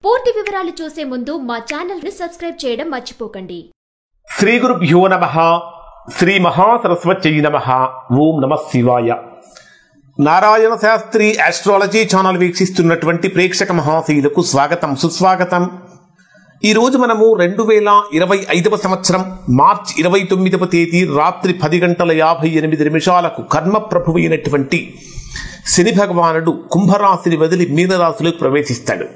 పూర్తి వివరాలు చూసే ముందు మా ఛానల్ ని సబ్స్క్రైబ్ చేయడం మర్చిపోకండి. శ్రీ గురుభ్యో నమః. శ్రీ మహాసరస్వత్యై నమః. ఓం నమః శివాయ. నారాయణ శాస్త్రి ఆస్ట్రాలజీ ఛానల్ వీక్షిస్తున్నటువంటి ప్రేక్షక మహాశీలకు స్వాగతం, సుస్వాగతం. ఈరోజు మనము 2025 సంవత్సరం మార్చి 29వ తేదీ రాత్రి 10:58 కర్మ ప్రభువైనటువంటి శని భగవానుడు కుంభరాశిని వదిలి మీనరాశిలోకి ప్రవేశిస్తాడు.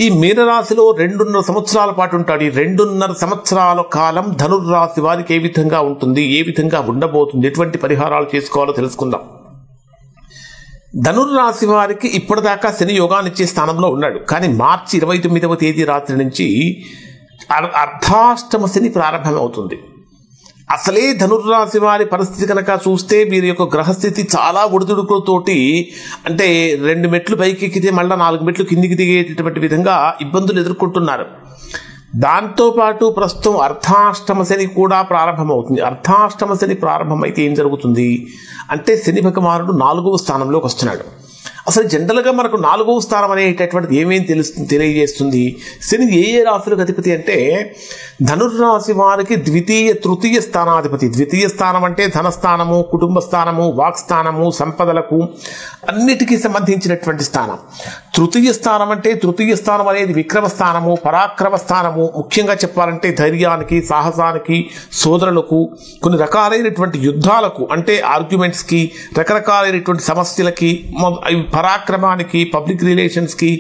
ఈ మీనరాశిలో 2.5 సంవత్సరాల పాటు ఉంటాడు. ఈ 2.5 సంవత్సరాల కాలం ధనుర్రాశి వారికి ఏ విధంగా ఉంటుంది, ఏ విధంగా ఉండబోతుంది, ఎటువంటి పరిహారాలు చేసుకోవాలో తెలుసుకుందాం. ధనుర్రాశి వారికి ఇప్పటిదాకా శని యోగాన్ని ఇచ్చే స్థానంలో ఉన్నాడు. కానీ మార్చి 29వ తేదీ రాత్రి నుంచి అర్ధాష్టమ శని ప్రారంభమవుతుంది. అసలే ధనుర్రాశి వారి పరిస్థితి కనుక చూస్తే వీరి యొక్క గ్రహస్థితి చాలా ఒడిదుడుకులతోటి, అంటే 2 మెట్లు పైకి ఎక్కితే మళ్ళీ 4 మెట్లు కిందికి దిగేటటువంటి విధంగా ఇబ్బందులు ఎదుర్కొంటున్నారు. దాంతోపాటు ప్రస్తుతం అర్ధాష్టమ శని కూడా ప్రారంభమవుతుంది. అర్ధాష్టమ శని ప్రారంభమైతే ఏం జరుగుతుంది అంటే శని భగవానుడు 4వ స్థానంలోకి వస్తున్నాడు. అసలు జనరల్గా మనకు 4వ స్థానం అనేటటువంటిది ఏమేమి తెలియజేస్తుంది? శని ఏ రాశులకు అధిపతి అంటే ధనుర్రాశి వారికి ద్వితీయ తృతీయ స్థానాధిపతి. ద్వితీయ స్థానం అంటే ధనస్థానము, కుటుంబ స్థానము, వాక్స్థానము, సంపదలకు అన్నిటికీ సంబంధించినటువంటి స్థానం. తృతీయ స్థానం అంటే తృతీయ స్థానం అనేది విక్రమ స్థానము, పరాక్రమ స్థానము. ముఖ్యంగా చెప్పాలంటే ధైర్యానికి, సాహసానికి, సోదరులకు, కొన్ని రకాలైనటువంటి యుద్ధాలకు అంటే ఆర్గ్యుమెంట్స్కి, రకరకాలైనటువంటి సమస్యలకి, పరాక్రమానికి, పబ్లిక్ రిలేషన్స్కి,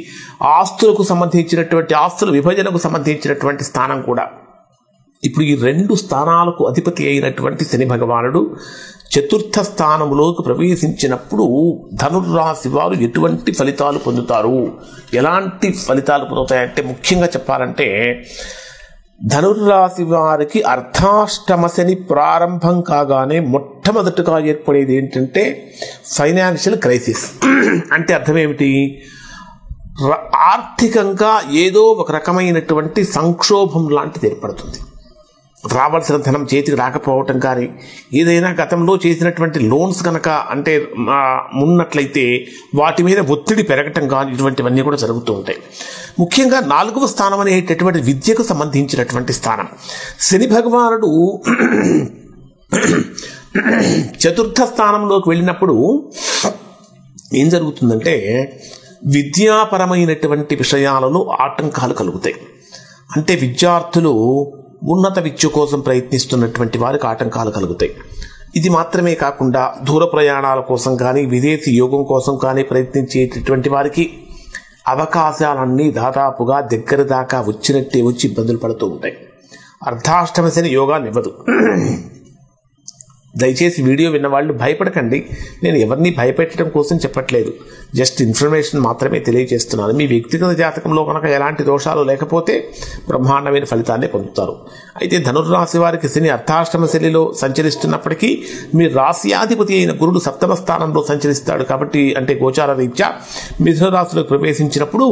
ఆస్తులకు సంబంధించినటువంటి ఆస్తుల విభజనకు సంబంధించినటువంటి స్థానం కూడా. ఇప్పుడు ఈ 2 స్థానాలకు అధిపతి అయినటువంటి శని భగవానుడు చతుర్థ స్థానములోకి ప్రవేశించినప్పుడు ధనుర్రాశి వారు ఎటువంటి ఫలితాలు పొందుతారు, ఎలాంటి ఫలితాలు పొందుతాయంటే ముఖ్యంగా చెప్పాలంటే ధనుర్రాశి వారికి అర్ధాష్టమ శని ప్రారంభం కాగానే మొట్టమొదటిగా ఏర్పడేది ఏంటంటే ఫైనాన్షియల్ క్రైసిస్. అంటే అర్థం ఏమిటి? ఆర్థికంగా ఏదో ఒక రకమైనటువంటి సంక్షోభం లాంటిది ఏర్పడుతుంది. రావాల్సిన ధనం చేతికి రాకపోవటం కానీ, ఏదైనా గతంలో చేసినటువంటి లోన్స్ కనుక అంటే ఉన్నట్లయితే వాటి మీద ఒత్తిడి పెరగటం కానీ, ఇటువంటివన్నీ కూడా జరుగుతూ ఉంటాయి. ముఖ్యంగా 4వ స్థానం అనేటటువంటి విద్యకు సంబంధించినటువంటి స్థానం. శని భగవానుడు చతుర్థ స్థానంలోకి వెళ్ళినప్పుడు ఏం జరుగుతుందంటే విద్యాపరమైనటువంటి విషయాలలో ఆటంకాలు కలుగుతాయి. అంటే విద్యార్థులు ఉన్నత విద్య కోసం ప్రయత్నిస్తున్నటువంటి వారికి ఆటంకాలు కలుగుతాయి. ఇది మాత్రమే కాకుండా దూర ప్రయాణాల కోసం కానీ, విదేశీ యోగం కోసం కానీ ప్రయత్నించేటటువంటి వారికి అవకాశాలన్నీ దాదాపుగా దగ్గర దాకా వచ్చినట్టే వచ్చి ఇబ్బందులు పడుతూ ఉంటాయి. అర్ధాష్టమ శని యోగాన్ని ఇవ్వదు. దయచేసి వీడియో విన్నవాళ్ళు భయపడకండి. నేను ఎవరిని భయపెట్టడం కోసం చెప్పట్లేదు, జస్ట్ ఇన్ఫర్మేషన్ మాత్రమే తెలియజేస్తున్నాను. మీ వ్యక్తిగత జాతకంలో కనుక ఎలాంటి దోషాలు లేకపోతే బ్రహ్మాండమైన ఫలితాన్ని పొందుతారు. అయితే ధనుర్రాశి వారికి శని అర్ధాష్టమ శనిలో సంచరిస్తున్నప్పటికీ మీ రాశ్యాధిపతి అయిన గురుడు 7వ స్థానంలో సంచరిస్తాడు. కాబట్టి అంటే గోచార రీత్యా మిథున రాశిలోకి ప్రవేశించినప్పుడు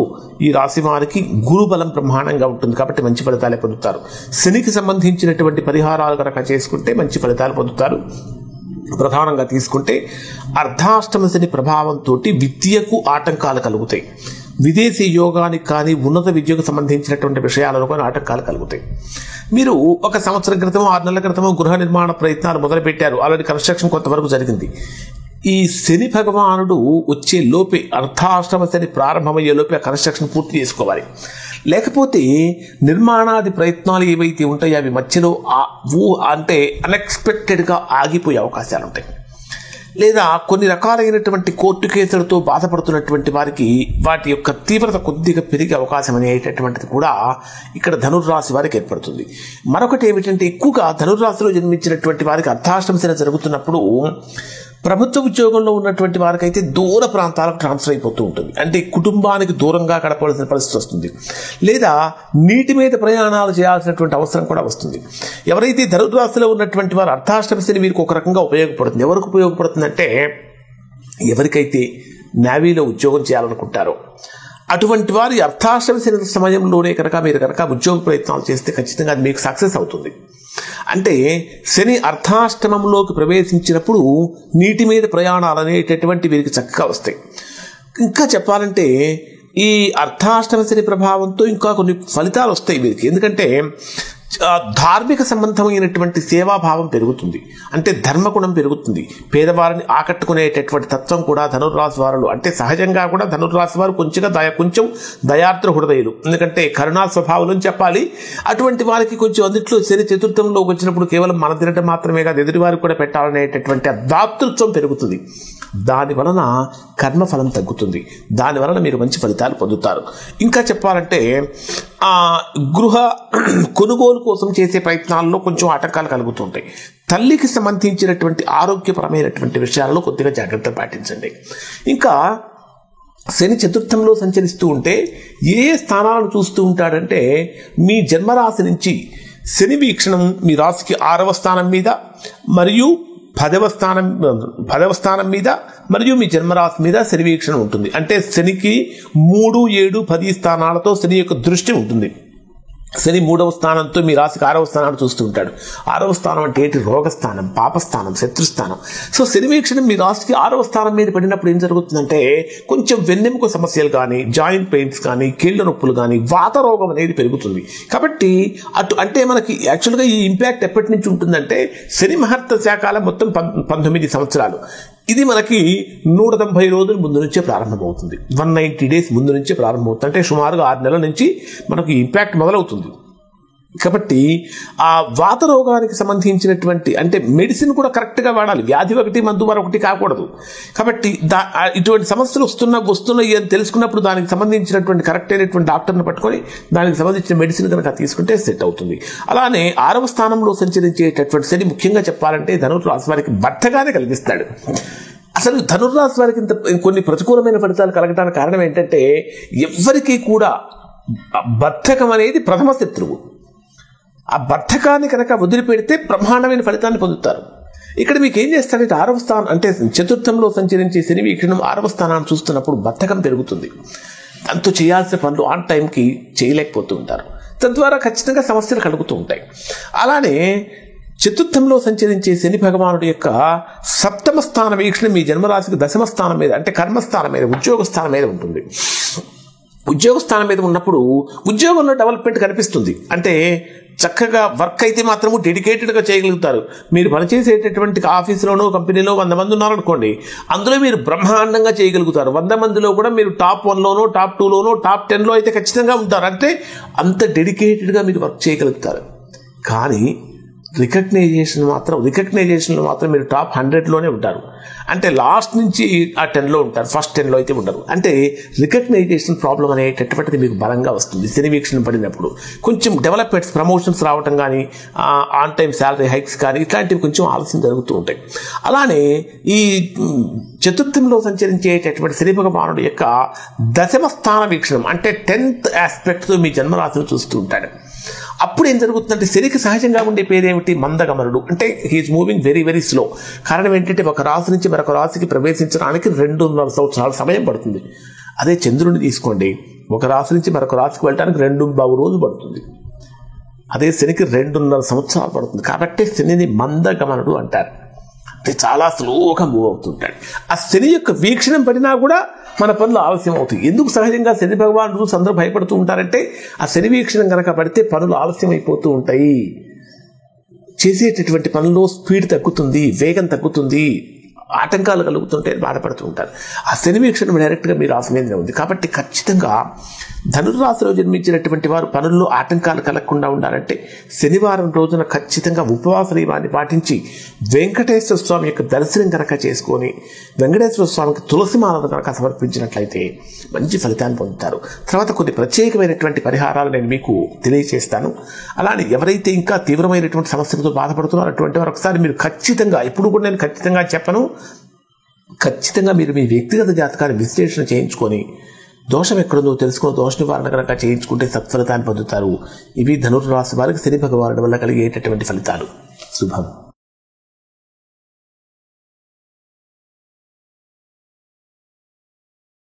ఈ రాశి వారికి గురుబలం బ్రహ్మాండంగా ఉంటుంది. కాబట్టి మంచి ఫలితాలే పొందుతారు. శనికి సంబంధించినటువంటి పరిహారాలు కనుక చేసుకుంటే మంచి ఫలితాలు పొందుతారు. ప్రధానంగా తీసుకుంటే అర్ధాష్టమ శని ప్రభావంతో విద్యకు ఆటంకాలు కలుగుతాయి. విదేశీ యోగానికి కానీ, ఉన్నత విద్యకు సంబంధించినటువంటి విషయాలలో కానీ ఆటంకాలు కలుగుతాయి. మీరు 1 సంవత్సరం క్రితం, 6 నెలల క్రితం గృహ నిర్మాణ ప్రయత్నాలు మొదలుపెట్టారు. ఆల్రెడీ కన్స్ట్రక్షన్ కొంతవరకు జరిగింది. ఈ శని భగవానుడు వచ్చే లోపే, అర్ధాష్టమ శని ప్రారంభమయ్యే లోపే ఆ కన్స్ట్రక్షన్ పూర్తి చేసుకోవాలి. లేకపోతే నిర్మాణాది ప్రయత్నాలు ఏవైతే ఉంటాయో అవి మధ్యలో అంటే అన్ఎక్స్పెక్టెడ్గా ఆగిపోయే అవకాశాలు ఉంటాయి. లేదా కొన్ని రకాలైనటువంటి కోర్టు కేసులతో బాధపడుతున్నటువంటి వారికి వాటి యొక్క తీవ్రత కొద్దిగా పెరిగే అవకాశం అనేటటువంటిది కూడా ఇక్కడ ధనుర్రాశి వారికి ఏర్పడుతుంది. మరొకటి ఏమిటంటే ఎక్కువగా ధనుర్రాశిలో జన్మించినటువంటి వారికి అర్ధాష్టమ శని జరుగుతున్నప్పుడు ప్రభుత్వ ఉద్యోగంలో ఉన్నటువంటి వారికైతే దూర ప్రాంతాలకు ట్రాన్స్ఫర్ అయిపోతూ ఉంటుంది. అంటే కుటుంబానికి దూరంగా గడపవలసిన పరిస్థితి వస్తుంది. లేదా నీటి మీద ప్రయాణాలు చేయాల్సినటువంటి అవసరం కూడా వస్తుంది. ఎవరైతే ధనుర్రాశిలో ఉన్నటువంటి వారు అర్ధాష్టమ శని వీరికి ఒక రకంగా ఉపయోగపడుతుంది. ఎవరికి ఉపయోగపడుతుందంటే ఎవరికైతే నేవీలో ఉద్యోగం చేయాలనుకుంటారో అటువంటి వారి అర్ధాష్టమ శని సమయంలోనే మీరు కనుక ఉద్యోగ ప్రయత్నాలు చేస్తే ఖచ్చితంగా అది మీకు సక్సెస్ అవుతుంది. అంటే శని అర్ధాష్టమంలోకి ప్రవేశించినప్పుడు నీటి మీద ప్రయాణాలు అనేటటువంటి వీరికి చక్కగా వస్తాయి. ఇంకా చెప్పాలంటే ఈ అర్ధాష్టమ శని ప్రభావంతో ఇంకా కొన్ని ఫలితాలు వస్తాయి వీరికి. ఎందుకంటే ధార్మిక సంబంధమైనటువంటి సేవాభావం పెరుగుతుంది, అంటే ధర్మగుణం పెరుగుతుంది. పేదవారిని ఆకట్టుకునేటటువంటి తత్వం కూడా ధనుర్రాశి వారు, అంటే సహజంగా కూడా ధనుర్రాశి వారు కొంచెం దయార్ద్ర హృదయులు, ఎందుకంటే కరుణా స్వభావం చెప్పాలి. అటువంటి వారికి కొంచెం అందుట్లో శని చతుర్థంలో వచ్చినప్పుడు కేవలం మన తినటం మాత్రమే కాదు, ఎదుటి వారికి కూడా పెట్టాలనేటటువంటి దాతృత్వం పెరుగుతుంది. దాని వలన కర్మఫలం తగ్గుతుంది, దాని వలన మీరు మంచి ఫలితాలు పొందుతారు. ఇంకా చెప్పాలంటే గృహ కొనుగోలు కోసం చేసే ప్రయత్నాల్లో కొంచెం ఆటంకాలు కలుగుతుంటాయి. తల్లికి సంబంధించినటువంటి ఆరోగ్యపరమైనటువంటి విషయాల్లో కొద్దిగా జాగ్రత్త పాటించండి. ఇంకా శని చతుర్థంలో సంచరిస్తూ ఉంటే ఏ స్థానాలను చూస్తూ ఉంటాడంటే మీ జన్మరాశి నుంచి శని వీక్షణం మీ రాశికి 6వ స్థానం మీద మరియు 10వ స్థానం మీద మరియు మీ జన్మరాశి మీద శని వీక్షణ ఉంటుంది. అంటే శనికి 3, 7, 10 స్థానాలతో శని యొక్క దృష్టి ఉంటుంది. శని 3వ స్థానంతో మీ రాశికి 6వ స్థానాన్ని చూస్తూ ఉంటాడు. 6వ స్థానం అంటే ఏంటి? రోగస్థానం, పాపస్థానం, శత్రుస్థానం. సో శని వీక్షణం మీ రాశికి 6వ స్థానం మీద పడినప్పుడు ఏం జరుగుతుందంటే కొంచెం వెన్నెముక సమస్యలు కానీ, జాయింట్ పెయిన్స్ కానీ, కీళ్ల నొప్పులు కానీ, వాత రోగం అనేది పెరుగుతుంది. కాబట్టి అంటే మనకి యాక్చువల్గా ఈ ఇంపాక్ట్ ఎప్పటి నుంచి ఉంటుందంటే శని మహర్త శాకాల మొత్తం 19 సంవత్సరాలు. ఇది మనకి 190 రోజుల ముందు నుంచే ప్రారంభమవుతుంది, 190 డేస్ ముందు నుంచే ప్రారంభమవుతుంది. అంటే సుమారుగా 6 నెలల నుంచి మనకు ఇంపాక్ట్ మొదలవుతుంది. కాబట్టి ఆ వాత రోగానికి సంబంధించినటువంటి అంటే మెడిసిన్ కూడా కరెక్ట్గా వాడాలి. వ్యాధి ఒకటి, మందు మరొకటి కాకూడదు. కాబట్టి ఇటువంటి సమస్యలు వస్తున్నాయి అని తెలుసుకున్నప్పుడు దానికి సంబంధించినటువంటి కరెక్ట్ అయినటువంటి డాక్టర్ని పట్టుకొని దానికి సంబంధించిన మెడిసిన్ కనుక తీసుకుంటే సెట్ అవుతుంది. అలానే 6వ స్థానంలో సంచరించేటటువంటి శని ముఖ్యంగా చెప్పాలంటే ధనుర్రాశి వారికి బద్ధకాన్ని కలిగిస్తాడు. అసలు ధనుర్రాశి వారికి ఇంత కొన్ని ప్రతికూలమైన ఫలితాలు కలగడానికి కారణం ఏంటంటే ఎవ్వరికీ కూడా బద్ధకం అనేది ప్రథమ శత్రువు. ఆ బద్ధకాన్ని కనుక వదిలిపెడితే బ్రహ్మాండమైన ఫలితాన్ని పొందుతారు. ఇక్కడ మీకు ఏం చేస్తారంటే 6వ స్థానం అంటే చతుర్థంలో సంచరించే శని వీక్షణం 6వ స్థానాన్ని చూస్తున్నప్పుడు బద్ధకం పెరుగుతుంది. దాంతో చేయాల్సిన పనులు ఆన్ టైంకి చేయలేకపోతూ ఉంటారు. తద్వారా ఖచ్చితంగా సమస్యలు కలుగుతూ ఉంటాయి. అలానే చతుర్థంలో సంచరించే శని భగవానుడి యొక్క 7వ స్థాన వీక్షణ మీ జన్మరాశికి 10వ స్థానం మీద అంటే కర్మస్థానం మీద, ఉద్యోగ స్థానం మీద ఉంటుంది. ఉద్యోగ స్థానం మీద ఉన్నప్పుడు ఉద్యోగంలో డెవలప్మెంట్ కనిపిస్తుంది. అంటే చక్కగా వర్క్ అయితే మాత్రము డెడికేటెడ్గా చేయగలుగుతారు. మీరు పనిచేసేటటువంటి ఆఫీసులోనో కంపెనీలో 100 మంది ఉన్నారనుకోండి, అందులో మీరు బ్రహ్మాండంగా చేయగలుగుతారు. 100 మందిలో కూడా మీరు టాప్ 1లోనో, టాప్ 2లోనో, టాప్ 10లో అయితే ఖచ్చితంగా ఉంటారు. అంటే అంత డెడికేటెడ్గా మీరు వర్క్ చేయగలుగుతారు. కానీ రికగ్నైజేషన్లో మాత్రం మీరు టాప్ 100లోనే ఉంటారు. అంటే లాస్ట్ నుంచి ఆ 10లో ఉంటారు, ఫస్ట్ 10లో అయితే ఉండరు. అంటే రికగ్నైజేషన్ ప్రాబ్లం అనేటటువంటిది మీకు బలంగా వస్తుంది. శని వీక్షణ పడినప్పుడు కొంచెం డెవలప్మెంట్స్, ప్రమోషన్స్ రావటం కానీ, ఆన్ టైం శాలరీ హైక్స్ కానీ ఇట్లాంటివి కొంచెం ఆలస్యం జరుగుతూ ఉంటాయి. అలానే ఈ చతుర్థంలో సంచరించేటటువంటి శని భగవానుడు యొక్క 10వ స్థాన వీక్షణం అంటే 10th ఆస్పెక్ట్తో మీ జన్మరాశిని చూస్తూ ఉంటాడు. అప్పుడు ఏం జరుగుతుందంటే శనికి సహజంగా ఉండే పేరేమిటి? మందగమనుడు. అంటే he is moving very very slow. కారణం ఏంటంటే ఒక రాశి నుంచి మరొక రాశికి ప్రవేశించడానికి 2.5 సంవత్సరాల సమయం పడుతుంది. అదే చంద్రుడిని తీసుకోండి, ఒక రాశి నుంచి మరొక రాశికి వెళ్ళడానికి 2.5 రోజులు పడుతుంది. అదే శనికి 2.5 సంవత్సరాలు పడుతుంది. కాబట్టి శనిని మందగమనుడు అంటారు. అంటే చాలా స్లోగా మూవ్ అవుతుంటాడు. ఆ శని యొక్క వీక్షణం పడినా కూడా మన పనులు ఆలస్యం అవుతాయి. ఎందుకు సహజంగా శని భగవాన్ చూసి అందరూ భయపడుతూ ఉంటారంటే ఆ శని వీక్షణం కనుక పడితే పనులు ఆలస్యం అయిపోతూ ఉంటాయి. చేసేటటువంటి పనుల్లో స్పీడ్ తగ్గుతుంది, వేగం తగ్గుతుంది, ఆటంకాలు కలుగుతుంటే బాధపడుతూ ఉంటారు. ఆ శని వీక్షణం డైరెక్ట్గా మీ రాశి మీదనే ఉంది. కాబట్టి ఖచ్చితంగా ధనుర్రాశిలో జన్మించినటువంటి వారు పనుల్లో ఆటంకాలు కలగకుండా ఉండాలంటే శనివారం రోజున ఖచ్చితంగా ఉపవాస నియమాన్ని పాటించి వెంకటేశ్వర స్వామి యొక్క దర్శనం కనుక చేసుకొని వెంకటేశ్వర స్వామికి తులసిమాలను కనుక సమర్పించినట్లయితే మంచి ఫలితాన్ని పొందుతారు. తర్వాత కొన్ని ప్రత్యేకమైనటువంటి పరిహారాలు నేను మీకు తెలియజేస్తాను. అలానే ఎవరైతే ఇంకా తీవ్రమైనటువంటి సమస్యలతో బాధపడుతున్నారో అటువంటి వారు ఒకసారి మీరు ఖచ్చితంగా, ఇప్పుడు కూడా నేను ఖచ్చితంగా చెప్పను, ఖచ్చితంగా మీరు మీ వ్యక్తిగత జాతకాన్ని విశ్లేషణ చేయించుకొని దోషం ఎక్కడుందో తెలుసుకుని దోష నివారణ కనుక చేయించుకుంటే సత్ఫలితాన్ని పొందుతారు. ఇవి ధనుర్రాశి వారికి శని భగవానుడి వల్ల కలిగేటటువంటి ఫలితాలు. శుభం.